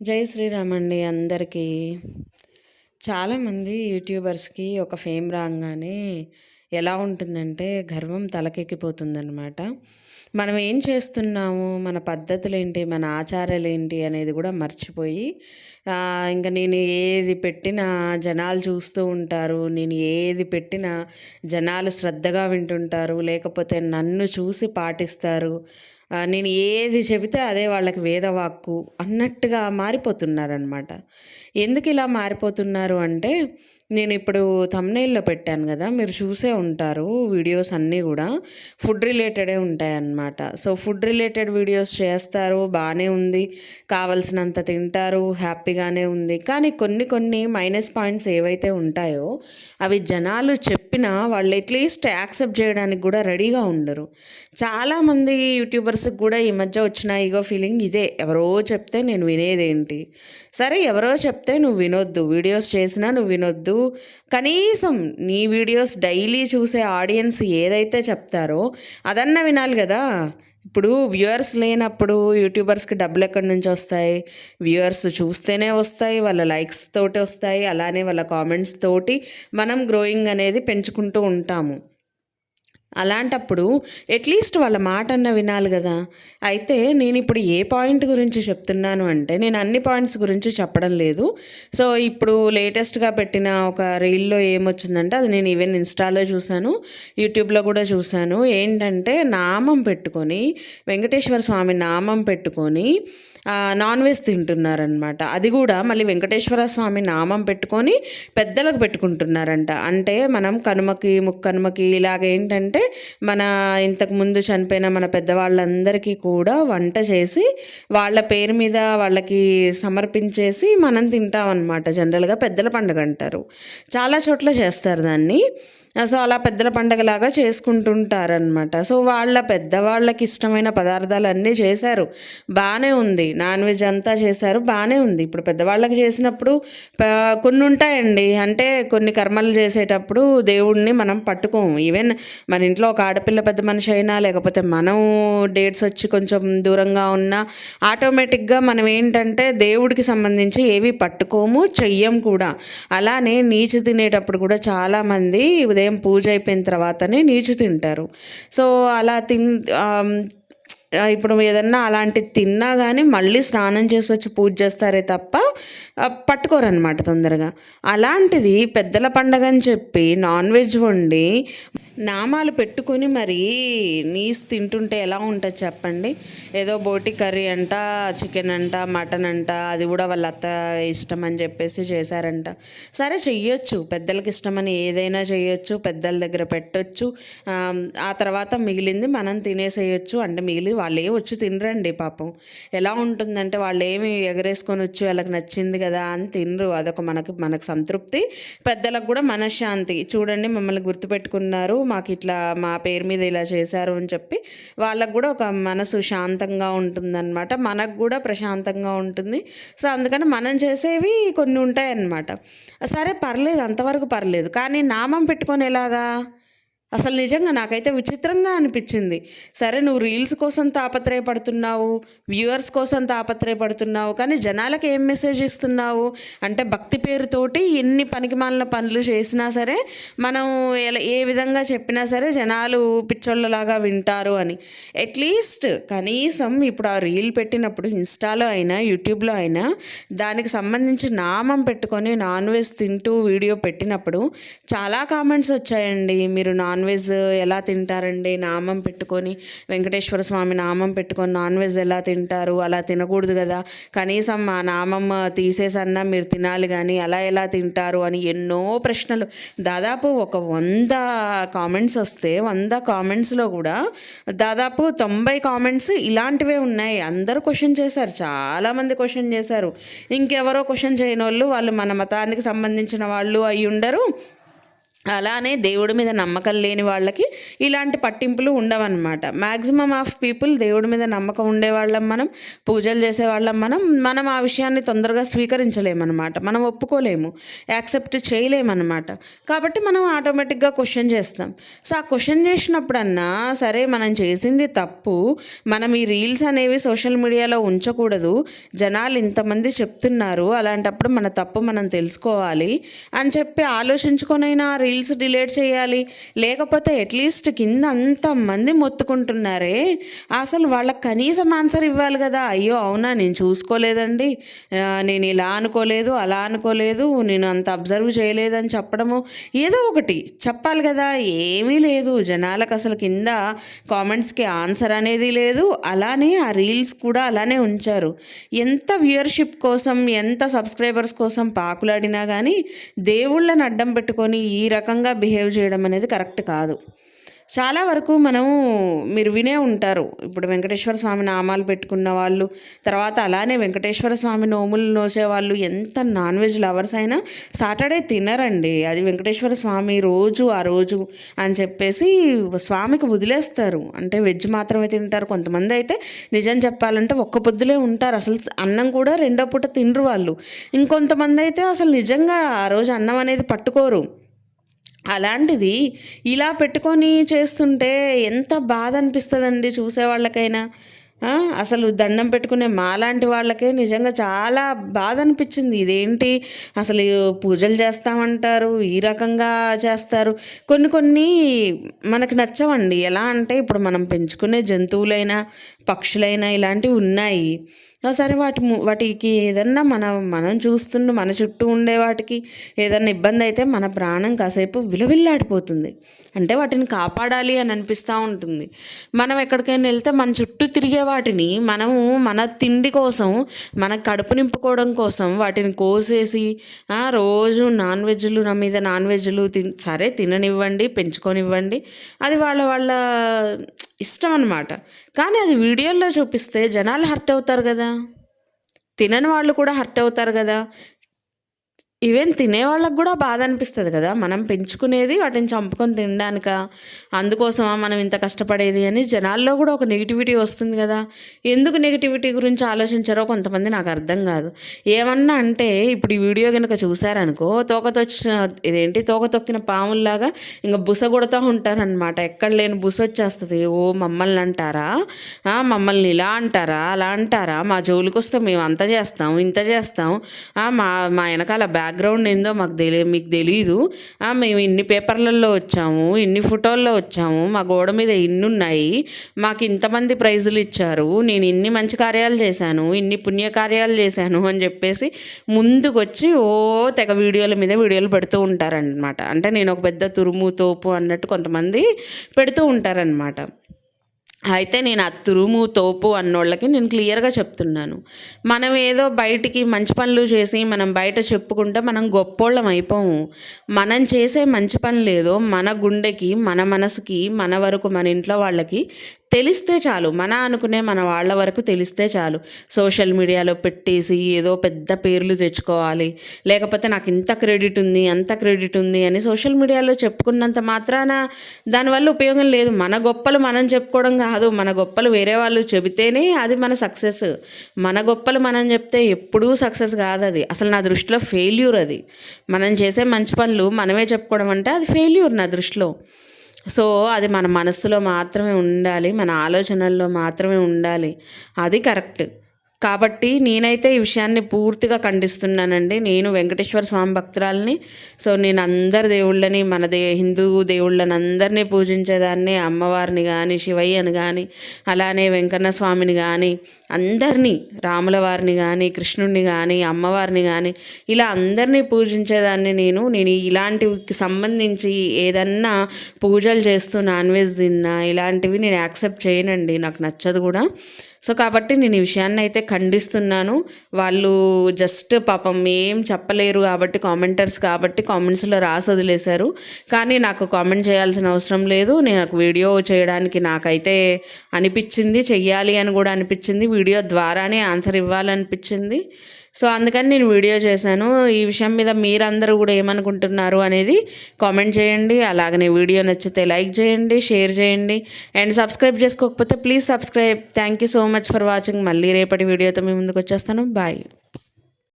జై శ్రీరామ్ అండి అందరికీ. చాలామంది యూట్యూబర్స్కి ఒక ఫేమ్ రాగానే ఎలా ఉంటుందంటే గర్వం తలకెక్కిపోతుందన్నమాట. మనం ఏం చేస్తున్నాము, మన పద్ధతులేంటి, మన ఆచారాలేంటి అనేది కూడా మర్చిపోయి ఇంకా నేను ఏది పెట్టినా జనాలు చూస్తూ ఉంటారు, నేను ఏది పెట్టినా జనాలు శ్రద్ధగా వింటుంటారు, లేకపోతే నన్ను చూసి పాటిస్తారు, నేను ఏది చెబితే అదే వాళ్ళకి వేదవాక్కు అన్నట్టుగా మారిపోతున్నారనమాట. ఎందుకు ఇలా మారిపోతున్నారు అంటే, నేను ఇప్పుడు థంబ్నెయిల్లో పెట్టాను కదా, మీరు చూసే ఉంటారు. వీడియోస్ అన్నీ కూడా ఫుడ్ రిలేటెడే ఉంటాయన్నమాట. సో ఫుడ్ రిలేటెడ్ వీడియోస్ చేస్తారు, బాగానే ఉంది, కావలసినంత తింటారు, హ్యాపీగానే ఉంది. కానీ కొన్ని కొన్ని మైనస్ పాయింట్స్ ఏవైతే ఉంటాయో అవి జనాలు చెప్పినా వాళ్ళు అట్లీస్ట్ యాక్సెప్ట్ చేయడానికి కూడా రెడీగా ఉండరు. చాలామంది యూట్యూబర్స్కి కూడా ఈ మధ్య వచ్చిన ఈగో ఫీలింగ్ ఇదే, ఎవరో చెప్తే నేను వినేదేంటి. సరే ఎవరో చెప్తే నువ్వు వినొద్దు, వీడియోస్ చేసినా నువ్వు వినొద్దు, కనీసం నీ వీడియోస్ డైలీ చూసే ఆడియన్స్ ఏదైతే చెప్తారో అదన్నా వినాలి కదా. ఇప్పుడు వ్యూవర్స్ లేనప్పుడు యూట్యూబర్స్కి డబ్బులు ఎక్కడి నుంచి వస్తాయి? వ్యూవర్స్ చూస్తేనే వస్తాయి, వాళ్ళ లైక్స్ తోటి వస్తాయి, అలానే వాళ్ళ కామెంట్స్ తోటి మనం గ్రోయింగ్ అనేది పెంచుకుంటూ ఉంటాము. అలాంటప్పుడు అట్లీస్ట్ వాళ్ళ మాట అన్న వినాలి కదా. అయితే నేను ఇప్పుడు ఏ పాయింట్ గురించి చెప్తున్నాను అంటే, నేను అన్ని పాయింట్స్ గురించి చెప్పడం లేదు. సో ఇప్పుడు లేటెస్ట్గా పెట్టిన ఒక రీల్లో ఏమొచ్చిందంటే, అది నేను ఈవెన్ ఇన్స్టాలో చూశాను, యూట్యూబ్లో కూడా చూశాను. ఏంటంటే నామం పెట్టుకొని, వెంకటేశ్వర స్వామి నామం పెట్టుకొని నాన్ వెజ్ తింటున్నారనమాట. అది కూడా మళ్ళీ వెంకటేశ్వర స్వామి నామం పెట్టుకొని పెద్దలకు పెట్టుకుంటున్నారంట. అంటే మనం కనుమకి ముక్కనుమకి ఇలాగేంటంటే మన ఇంతకుముందు చనిపోయిన మన పెద్దవాళ్ళందరికీ కూడా వంట చేసి వాళ్ళ పేరు మీద వాళ్ళకి సమర్పించేసి మనం తింటామన్నమాట. జనరల్గా పెద్దల పండుగ అంటారు, చాలా చోట్ల చేస్తారు దాన్ని. సో అలా పెద్దల పండగలాగా చేసుకుంటుంటారనమాట. సో వాళ్ళ పెద్దవాళ్ళకి ఇష్టమైన పదార్థాలు అన్నీ చేశారు, బాగానే ఉంది. నాన్ వెజ్ అంతా చేశారు, బాగానే ఉంది. ఇప్పుడు పెద్దవాళ్ళకి చేసినప్పుడు కొన్ని ఉంటాయండి, అంటే కొన్ని కర్మలు చేసేటప్పుడు దేవుడిని మనం పట్టుకోము. ఈవెన్ మన ఇంట్లో ఒక ఆడపిల్ల పెద్ద మనిషి అయినా, లేకపోతే మనం డేట్స్ వచ్చి కొంచెం దూరంగా ఉన్నా, ఆటోమేటిక్గా మనం ఏంటంటే దేవుడికి సంబంధించి ఏవి పట్టుకోము, చెయ్యం కూడా. అలానే నీచు తినేటప్పుడు కూడా చాలామంది ఉదయం పూజ అయిపోయిన తర్వాతనే నీచు తింటారు. సో అలా ఇప్పుడు ఏదన్నా అలాంటిది తిన్నా కానీ మళ్ళీ స్నానం చేసి వచ్చి పూజ చేస్తారే తప్ప పట్టుకోరనమాట తొందరగా. అలాంటిది పెద్దల పండగ అని చెప్పి నాన్ వెజ్ వండి నామాలు పెట్టుకొని మరి నీస్ తింటుంటే ఎలా ఉంటుంది చెప్పండి. ఏదో బోటి కర్రీ అంట, చికెన్ అంట, మటన్ అంట, అది కూడా వాళ్ళ అత్త ఇష్టం అని చెప్పేసి చేశారంట. సరే చెయ్యొచ్చు, పెద్దలకి ఇష్టమని ఏదైనా చేయొచ్చు, పెద్దల దగ్గర పెట్టొచ్చు. ఆ తర్వాత మిగిలింది మనం తినేసేయచ్చు. అంటే మిగిలి వాళ్ళు ఏమి వచ్చి తినరండి పాపం. ఎలా ఉంటుందంటే వాళ్ళు ఏమి ఎగరేసుకొని వచ్చి వాళ్ళకి నచ్చింది కదా అని తినరు. అదొక మనకు సంతృప్తి, పెద్దలకు కూడా మనశ్శాంతి. చూడండి మమ్మల్ని గుర్తుపెట్టుకున్నారు, మాకు ఇట్లా మా పేరు మీద ఇలా చేశారు అని చెప్పి వాళ్ళకు కూడా ఒక మనసు శాంతంగా ఉంటుందన్నమాట, మనకు కూడా ప్రశాంతంగా ఉంటుంది. సో అందుకని మనం చేసేవి కొన్ని ఉంటాయన్నమాట. సరే పర్లేదు, అంతవరకు పర్లేదు. కానీ నామం పెట్టుకొని ఎలాగా? అసలు నిజంగా నాకైతే విచిత్రంగా అనిపించింది. సరే నువ్వు రీల్స్ కోసం తాపత్రయపడుతున్నావు, వ్యూవర్స్ కోసం తాపత్రయపడుతున్నావు, కానీ జనాలకు ఏం మెసేజ్ ఇస్తున్నావు అంటే, భక్తి పేరుతోటి ఎన్ని పనికిమాలిన పనులు చేసినా సరే, మనం ఏ విధంగా చెప్పినా సరే జనాలు పిచ్చోళ్ళలాగా వింటారు అని. అట్లీస్ట్ కనీసం ఇప్పుడు ఆ రీల్ పెట్టినప్పుడు ఇన్స్టాలో అయినా యూట్యూబ్లో అయినా దానికి సంబంధించి నామం పెట్టుకొని నాన్ వెజ్ తింటూ వీడియో పెట్టినప్పుడు చాలా కామెంట్స్ వచ్చాయండి. మీరు నాన్ వెజ్ ఎలా తింటారండి, నామం పెట్టుకొని వెంకటేశ్వర స్వామి నామం పెట్టుకొని నాన్ వెజ్ ఎలా తింటారు, అలా తినకూడదు కదా, కనీసం ఆ నామం తీసేసన్నా మీరు తినాలి కానీ అలా ఎలా తింటారు అని ఎన్నో ప్రశ్నలు. దాదాపు ఒక 100 కామెంట్స్ వస్తే 100 కామెంట్స్లో కూడా దాదాపు 90 కామెంట్స్ ఇలాంటివే ఉన్నాయి. అందరూ క్వశ్చన్ చేశారు, చాలామంది క్వశ్చన్ చేశారు. ఇంకెవరో క్వశ్చన్ చేయని వాళ్ళు మన మతానికి సంబంధించిన వాళ్ళు అయి ఉండరు, అలానే దేవుడి మీద నమ్మకం లేని వాళ్ళకి ఇలాంటి పట్టింపులు ఉండవన్నమాట. మ్యాక్సిమం ఆఫ్ పీపుల్ దేవుడి మీద నమ్మకం ఉండేవాళ్ళం, మనం పూజలు చేసేవాళ్ళం, మనం ఆ విషయాన్ని తొందరగా స్వీకరించలేమన్నమాట. మనం ఒప్పుకోలేము, యాక్సెప్ట్ చేయలేమన్నమాట. కాబట్టి మనం ఆటోమేటిక్గా క్వశ్చన్ చేస్తాం. సో ఆ క్వశ్చన్ చేసినప్పుడన్నా సరే, మనం చేసింది తప్పు, మనం ఈ రీల్స్ అనేవి సోషల్ మీడియాలో ఉంచకూడదు, జనాలు ఇంతమంది చెప్తున్నారు, అలాంటప్పుడు మన తప్పు మనం తెలుసుకోవాలి అని చెప్పి ఆలోచించుకొనైనా రీల్స్ డిలీట్ చేయాలి. లేకపోతే అట్లీస్ట్ కింద అంతమంది మొత్తుకుంటున్నారే, అసలు వాళ్ళకి కనీసం ఆన్సర్ ఇవ్వాలి కదా. అయ్యో అవునా, నేను చూసుకోలేదండి, నేను ఇలా అనుకోలేదు, అలా అనుకోలేదు, నేను అంత అబ్జర్వ్ చేయలేదని చెప్పడము, ఏదో ఒకటి చెప్పాలి కదా. ఏమీ లేదు, జనాలకు అసలు కింద కామెంట్స్కి ఆన్సర్ అనేది లేదు. అలానే ఆ రీల్స్ కూడా అలానే ఉంచారు. ఎంత వ్యూయర్షిప్ కోసం, ఎంత సబ్స్క్రైబర్స్ కోసం పాకులాడినా కానీ దేవుళ్ళని అడ్డం పెట్టుకొని ఈ రకంగా బిహేవ్ చేయడం అనేది కరెక్ట్ కాదు. చాలా వరకు మీరు వినే ఉంటారు, ఇప్పుడు వెంకటేశ్వర స్వామి నామాలు పెట్టుకున్న వాళ్ళు, తర్వాత అలానే వెంకటేశ్వర స్వామి నోములు నోసేవాళ్ళు, ఎంత నాన్ వెజ్ లవర్స్ అయినా సాటర్డే తినరండి. అది వెంకటేశ్వర స్వామి రోజు ఆ రోజు అని చెప్పేసి స్వామికి వదిలేస్తారు. అంటే వెజ్ మాత్రమే తింటారు. కొంతమంది అయితే నిజం చెప్పాలంటే ఒక్క పొద్దులే ఉంటారు, అసలు అన్నం కూడా రెండో పూట తినరు వాళ్ళు. ఇంకొంతమంది అయితే అసలు నిజంగా ఆ రోజు అన్నం అనేది పట్టుకోరు. అలాంటిది ఇలా పెట్టుకొని చేస్తుంటే ఎంత బాధ అనిపిస్తుందండి చూసేవాళ్ళకైనా. అసలు దండం పెట్టుకునే మాలాంటి వాళ్ళకే నిజంగా చాలా బాధ అనిపించింది. ఇదేంటి అసలు, పూజలు చేస్తామంటారు, ఈ రకంగా చేస్తారు. కొన్ని మనకు నచ్చవండి. ఎలా అంటే ఇప్పుడు మనం పెంచుకునే జంతువులైనా, పక్షులైనా ఇలాంటివి ఉన్నాయి. సరే, వాటికి ఏదన్నా మనం చూస్తుండే మన చుట్టూ ఉండే వాటికి ఏదన్నా ఇబ్బంది అయితే మన ప్రాణం కాసేపు విలవిల్లాడిపోతుంది. అంటే వాటిని కాపాడాలి అని అనిపిస్తూ ఉంటుంది. మనం ఎక్కడికైనా వెళ్తే మన చుట్టూ తిరిగే వాటిని మనము మన తిండి కోసం, మన కడుపు నింపుకోవడం కోసం వాటిని కోసేసి రోజు నాన్ వెజ్లు, నా మీద నాన్ వెజ్లు సరే తిననివ్వండి, పెంచుకొనివ్వండి, అది వాళ్ళ ఇష్టం అన్నమాట. కానీ అది వీడియోల్లో చూపిస్తే జనాలు హర్ట్ అవుతారు కదా, తినని వాళ్ళు కూడా హర్ట్ అవుతారు కదా. ఈవెన్ తినేవాళ్ళకు కూడా బాధ అనిపిస్తుంది కదా. మనం పెంచుకునేది వాటిని చంపుకొని తినడానిక, అందుకోసమా మనం ఇంత కష్టపడేది అని జనాల్లో కూడా ఒక నెగిటివిటీ వస్తుంది కదా. ఎందుకు నెగిటివిటీ గురించి ఆలోచించారో కొంతమంది నాకు అర్థం కాదు. ఏమన్నా అంటే ఇప్పుడు ఈ వీడియో కనుక చూసారనుకో, తోక తొక్కిన పాముల్లాగా ఇంకా బుస కొడుతూ ఉంటారనమాట. ఎక్కడ లేని బుస వచ్చేస్తుంది. ఓ మమ్మల్ని అంటారా, మమ్మల్ని ఇలా అంటారా, అలా అంటారా, మా జోలికి వస్తే మేము అంత చేస్తాం, ఇంత చేస్తాం, మా వెనకాల బ్యాక్గ్రౌండ్ ఏందో మీకు తెలీదు, మేము ఇన్ని పేపర్లలో వచ్చాము, ఇన్ని ఫోటోల్లో వచ్చాము, మా గోడ మీద ఇన్ని ఉన్నాయి, మాకు ఇంతమంది ప్రైజులు ఇచ్చారు, నేను ఇన్ని మంచి కార్యాలు చేశాను, ఇన్ని పుణ్యకార్యాలు చేశాను అని చెప్పేసి ముందుకొచ్చి తెగ వీడియోలు పెడుతూ ఉంటారనమాట. అంటే నేను ఒక పెద్ద తురుము తోపు అన్నట్టు కొంతమంది పెడుతూ ఉంటారనమాట. అయితే నేను ఆ తురుము తోపు అన్నోళ్ళకి నేను క్లియర్గా చెప్తున్నాను, మనం ఏదో బయటికి మంచి పనులు చేసి మనం బయట చెప్పుకుంటే మనం గొప్పోళ్ళం అయిపోము. మనం చేసే మంచి పనులు ఏదో మన గుండెకి, మన మనసుకి, మన వరకు, మన ఇంట్లో వాళ్ళకి తెలిస్తే చాలు, మన వాళ్ళ వరకు తెలిస్తే చాలు. సోషల్ మీడియాలో పెట్టేసి ఏదో పెద్ద పేర్లు తెచ్చుకోవాలి, లేకపోతే నాకు ఇంత క్రెడిట్ ఉంది, అంత క్రెడిట్ ఉంది అని సోషల్ మీడియాలో చెప్పుకున్నంత మాత్రాన దానివల్ల ఉపయోగం లేదు. మన గొప్పలు మనం చెప్పుకోవడం కాదు, మన గొప్పలు వేరే వాళ్ళు చెబితేనే అది మన సక్సెస్. మన గొప్పలు మనం చెప్తే ఎప్పుడూ సక్సెస్ కాదు. అది అసలు నా దృష్టిలో ఫెయిల్యూర్. అది మనం చేసే మంచి పనులు మనమే చెప్పుకోవడం అంటే అది ఫెయిల్యూర్ నా దృష్టిలో. సో అది మన మనస్సులో మాత్రమే ఉండాలి, మన ఆలోచనల్లో మాత్రమే ఉండాలి, అది కరెక్ట్. కాబట్టి నేనైతే ఈ విషయాన్ని పూర్తిగా ఖండిస్తున్నానండి. నేను వెంకటేశ్వర స్వామి భక్తురాలని. సో నేను అందరి దేవుళ్ళని, హిందూ దేవుళ్ళని అందరినీ పూజించేదాన్ని. అమ్మవారిని కానీ, శివయ్యని కానీ, అలానే వెంకన్న స్వామిని కానీ, అందరినీ, రాముల వారిని కానీ, కృష్ణుడిని కానీ, అమ్మవారిని కానీ, ఇలా అందరినీ పూజించేదాన్ని. నేను ఇలాంటివి సంబంధించి ఏదన్నా పూజలు చేస్తూ నాన్ వెజ్ తిన్నా ఇలాంటివి నేను యాక్సెప్ట్ చేయనండి, నాకు నచ్చదు కూడా. సో కాబట్టి నేను ఈ విషయాన్ని అయితే ఖండిస్తున్నాను. వాళ్ళు జస్ట్ పాపం ఏం చెప్పలేరు కాబట్టి, కామెంటర్స్ కాబట్టి కామెంట్స్లో రాసి వదిలేశారు. కానీ నాకు కామెంట్ చేయాల్సిన అవసరం లేదు. నాకు వీడియో చేయడానికి నాకైతే అనిపించింది, చెయ్యాలి అని కూడా అనిపించింది, వీడియో ద్వారానే ఆన్సర్ ఇవ్వాలనిపించింది. సో అందుకని నేను వీడియో చేశాను. ఈ విషయం మీద మీరందరూ కూడా ఏమనుకుంటున్నారు అనేది కామెంట్ చేయండి. అలాగనే వీడియో నచ్చితే లైక్ చేయండి, షేర్ చేయండి అండ్ సబ్స్క్రైబ్ చేసుకోకపోతే please subscribe. Thank you so much for watching. మళ్ళీ రేపటి వీడియోతో మీ ముందుకు వచ్చేస్తాను. బాయ్.